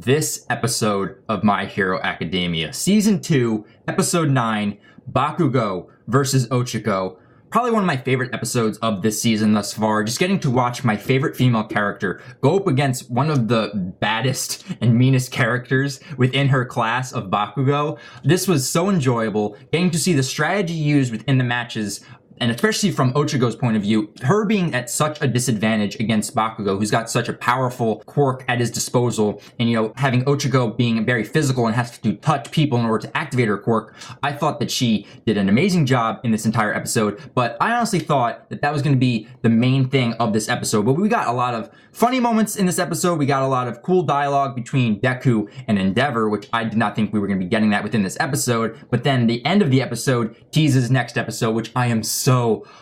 this episode of My Hero Academia. Season 2, Episode 9, Bakugo versus Ochaco. Probably one of my favorite episodes of this season thus far. Just getting to watch my favorite female character go up against one of the baddest and meanest characters within her class of Bakugo. This was so enjoyable. Getting to see the strategy used within the matches, and especially from Ochaco's point of view, her being at such a disadvantage against Bakugo, who's got such a powerful quirk at his disposal, and, having Ochaco being very physical and has to touch people in order to activate her quirk, I thought that she did an amazing job in this entire episode, but I honestly thought that that was going to be the main thing of this episode. But we got a lot of funny moments in this episode. We got a lot of cool dialogue between Deku and Endeavor, which I did not think we were going to be getting that within this episode, but then the end of the episode teases next episode, which I am so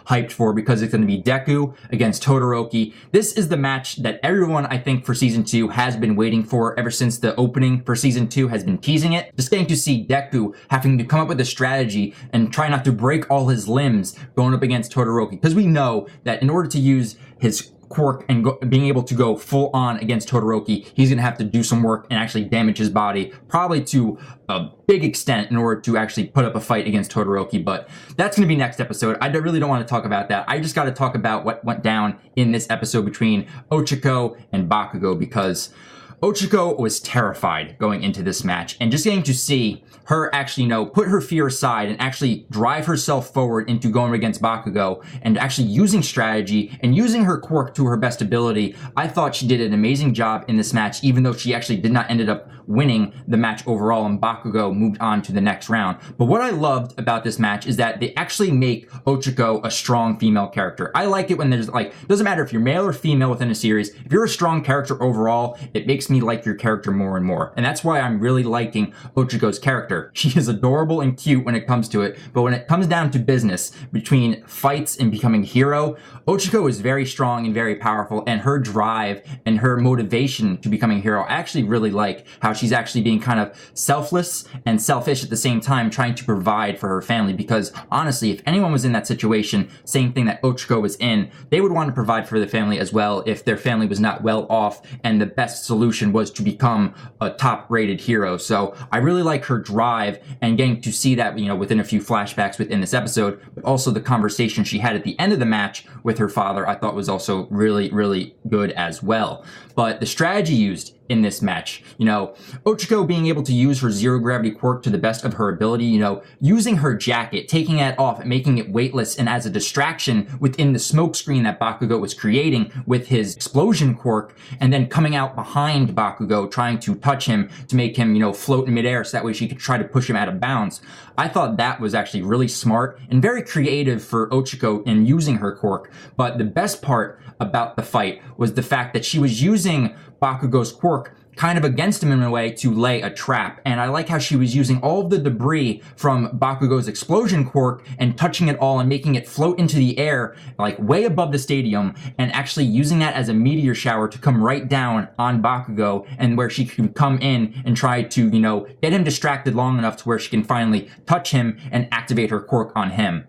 hyped for because it's going to be Deku against Todoroki. This is the match that everyone, I think, for Season 2 has been waiting for ever since the opening for Season 2 has been teasing it. Just getting to see Deku having to come up with a strategy and try not to break all his limbs going up against Todoroki, because we know that in order to use his quirk and being able to go full on against Todoroki, he's going to have to do some work and actually damage his body, probably to a big extent, in order to actually put up a fight against Todoroki. But that's going to be next episode. I really don't want to talk about that. I just got to talk about what went down in this episode between Ochaco and Bakugo, because Ochaco was terrified going into this match, and just getting to see her actually, put her fear aside and actually drive herself forward into going against Bakugo and actually using strategy and using her quirk to her best ability. I thought she did an amazing job in this match, even though she actually did not ended up winning the match overall and Bakugo moved on to the next round. But what I loved about this match is that they actually make Ochaco a strong female character. I like it when there's doesn't matter if you're male or female within a series, if you're a strong character overall, it makes me like your character more and more. And that's why I'm really liking Ochaco's character. She is adorable and cute when it comes to it, but when it comes down to business, between fights and becoming hero, Ochaco is very strong and very powerful, and her drive and her motivation to becoming a hero, I actually really like how she's actually being kind of selfless and selfish at the same time, trying to provide for her family, because honestly, if anyone was in that situation, same thing that Ochaco was in, they would want to provide for their family as well if their family was not well off, and the best solution was to become a top-rated hero. So I really like her drive, and getting to see that, within a few flashbacks within this episode, but also the conversation she had at the end of the match with her father, I thought was also really, really good as well. But the strategy used in this match, Ochaco being able to use her zero gravity quirk to the best of her ability, using her jacket, taking it off and making it weightless and as a distraction within the smoke screen that Bakugo was creating with his explosion quirk, and then coming out behind Bakugo, trying to touch him to make him, float in midair so that way she could try to push him out of bounds. I thought that was actually really smart and very creative for Ochaco in using her quirk. But the best part about the fight was the fact that she was using Bakugo's quirk kind of against him in a way to lay a trap. And I like how she was using all of the debris from Bakugo's explosion quirk and touching it all and making it float into the air, way above the stadium, and actually using that as a meteor shower to come right down on Bakugo, and where she can come in and try to, get him distracted long enough to where she can finally touch him and activate her quirk on him.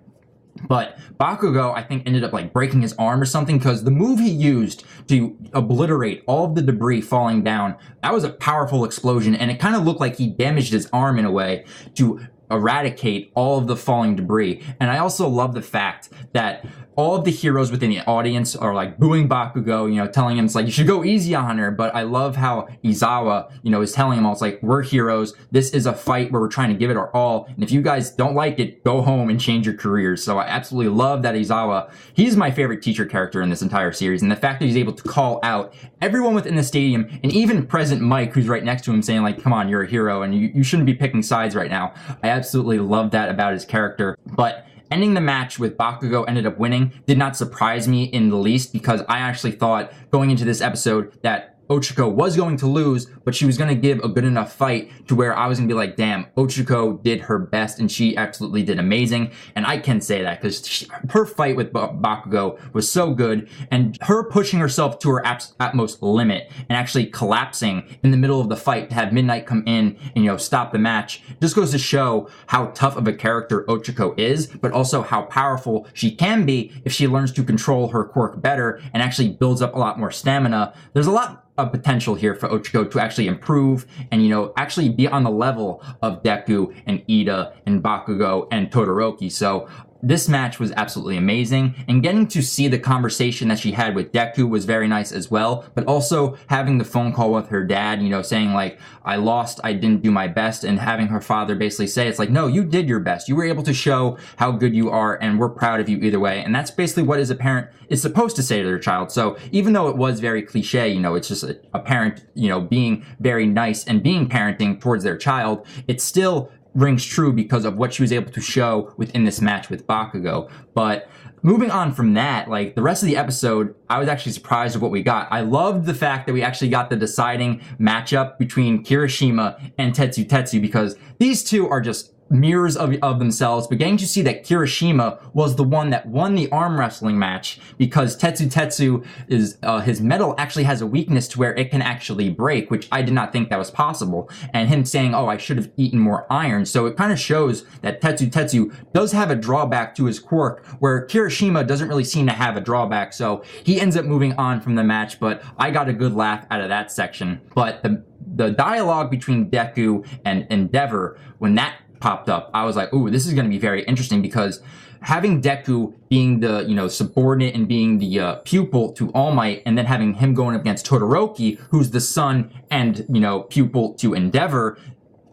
But Bakugo, I think, ended up breaking his arm or something, because the move he used to obliterate all of the debris falling down, that was a powerful explosion, and it kind of looked like he damaged his arm in a way to eradicate all of the falling debris. And I also love the fact that all of the heroes within the audience are booing Bakugo, telling him you should go easy on her. But I love how Izawa, is telling him all, it's we're heroes. This is a fight where we're trying to give it our all. And if you guys don't like it, go home and change your careers. So I absolutely love that Izawa, he's my favorite teacher character in this entire series. And the fact that he's able to call out everyone within the stadium, and even present Mike, who's right next to him, saying come on, you're a hero and you shouldn't be picking sides right now. I absolutely love that about his character. But ending the match with Bakugo ended up winning did not surprise me in the least, because I actually thought going into this episode that Ochaco was going to lose, but she was going to give a good enough fight to where I was going to be damn, Ochaco did her best, and she absolutely did amazing. And I can say that because her fight with Bakugo was so good, and her pushing herself to her utmost limit and actually collapsing in the middle of the fight to have Midnight come in and, stop the match, just goes to show how tough of a character Ochaco is, but also how powerful she can be if she learns to control her quirk better and actually builds up a lot more stamina. There's a lot a potential here for Ochaco to actually improve and, actually be on the level of Deku and Ida and Bakugo and Todoroki. So this match was absolutely amazing, and getting to see the conversation that she had with Deku was very nice as well, but also having the phone call with her dad, saying like, I lost, I didn't do my best, and having her father basically say, it's like, no, you did your best. You were able to show how good you are, and we're proud of you either way. And that's basically what a parent is supposed to say to their child. So even though it was very cliche, it's just a parent, being very nice and being parenting towards their child, it's still rings true because of what she was able to show within this match with Bakugo. But moving on from that, like the rest of the episode, I was actually surprised at what we got. I loved the fact that we actually got the deciding matchup between Kirishima and TetsuTetsu, because these two are just mirrors of themselves, but getting to see that Kirishima was the one that won the arm wrestling match, because TetsuTetsu is his metal actually has a weakness to where it can actually break, which I did not think that was possible. And him saying, oh, I should have eaten more iron. So it kind of shows that TetsuTetsu does have a drawback to his quirk, where Kirishima doesn't really seem to have a drawback. So he ends up moving on from the match, but I got a good laugh out of that section. But the dialogue between Deku and Endeavor, when that popped up, I was like, ooh, this is going to be very interesting, because having Deku being the, subordinate and being the pupil to All Might, and then having him going up against Todoroki, who's the son and, pupil to Endeavor,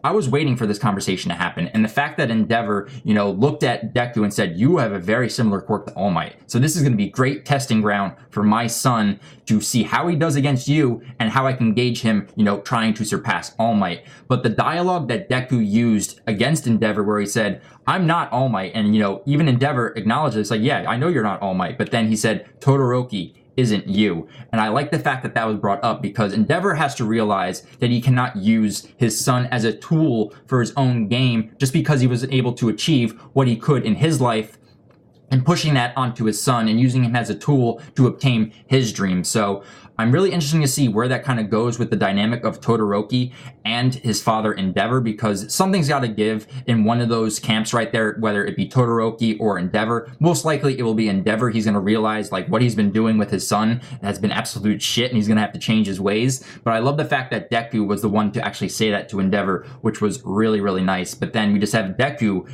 I was waiting for this conversation to happen. And the fact that Endeavor, looked at Deku and said, you have a very similar quirk to All Might. So this is going to be great testing ground for my son to see how he does against you and how I can gauge him, trying to surpass All Might. But the dialogue that Deku used against Endeavor, where he said, I'm not All Might. And, even Endeavor acknowledges, like, yeah, I know you're not All Might. But then he said, Todoroki isn't you. And I like the fact that that was brought up, because Endeavor has to realize that he cannot use his son as a tool for his own game just because he was able to achieve what he could in his life, and pushing that onto his son and using him as a tool to obtain his dream. So I'm really interested to see where that kind of goes with the dynamic of Todoroki and his father Endeavor, because something's got to give in one of those camps right there, whether it be Todoroki or Endeavor. Most likely it will be Endeavor. He's going to realize like what he's been doing with his son has been absolute shit, and he's going to have to change his ways. But I love the fact that Deku was the one to actually say that to Endeavor, which was really, really nice. But then we just have Deku,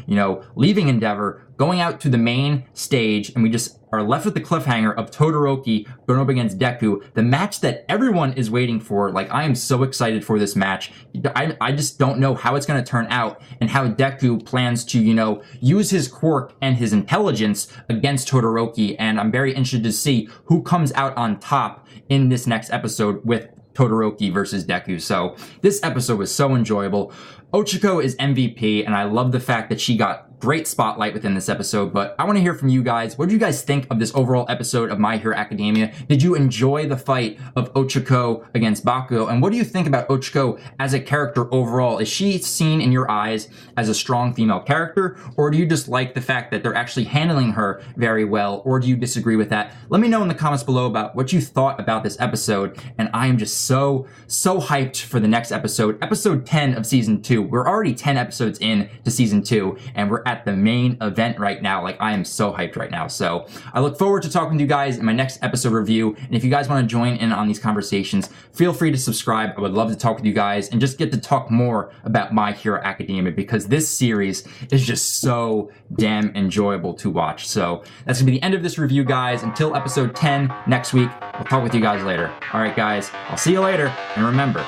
leaving Endeavor, going out to the main stage, and we just are left with the cliffhanger of Todoroki going up against Deku, the match that everyone is waiting for. Like, I am so excited for this match. I just don't know how it's going to turn out, and how Deku plans to, use his quirk and his intelligence against Todoroki, and I'm very interested to see who comes out on top in this next episode with Todoroki versus Deku. So this episode was so enjoyable. Ochaco is MVP, and I love the fact that she got great spotlight within this episode. But I want to hear from you guys. What do you guys think of this overall episode of My Hero Academia? Did you enjoy the fight of Ochaco against Bakugo? And what do you think about Ochaco as a character overall? Is she seen in your eyes as a strong female character, or do you just like the fact that they're actually handling her very well, or do you disagree with that? Let me know in the comments below about what you thought about this episode. And I am just so hyped for the next episode, episode 10 of season 2. We're already 10 episodes in to season 2, and we're at the main event right now. Like, I am so hyped right now. So I look forward to talking to you guys in my next episode review. And if you guys want to join in on these conversations, feel free to subscribe. I would love to talk with you guys and just get to talk more about My Hero Academia, because this series is just so damn enjoyable to watch. So that's gonna be the end of this review, guys. Until episode 10 next week, I'll talk with you guys later. All right, guys, I'll see you later. And remember,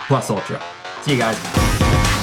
plus ultra. See you guys.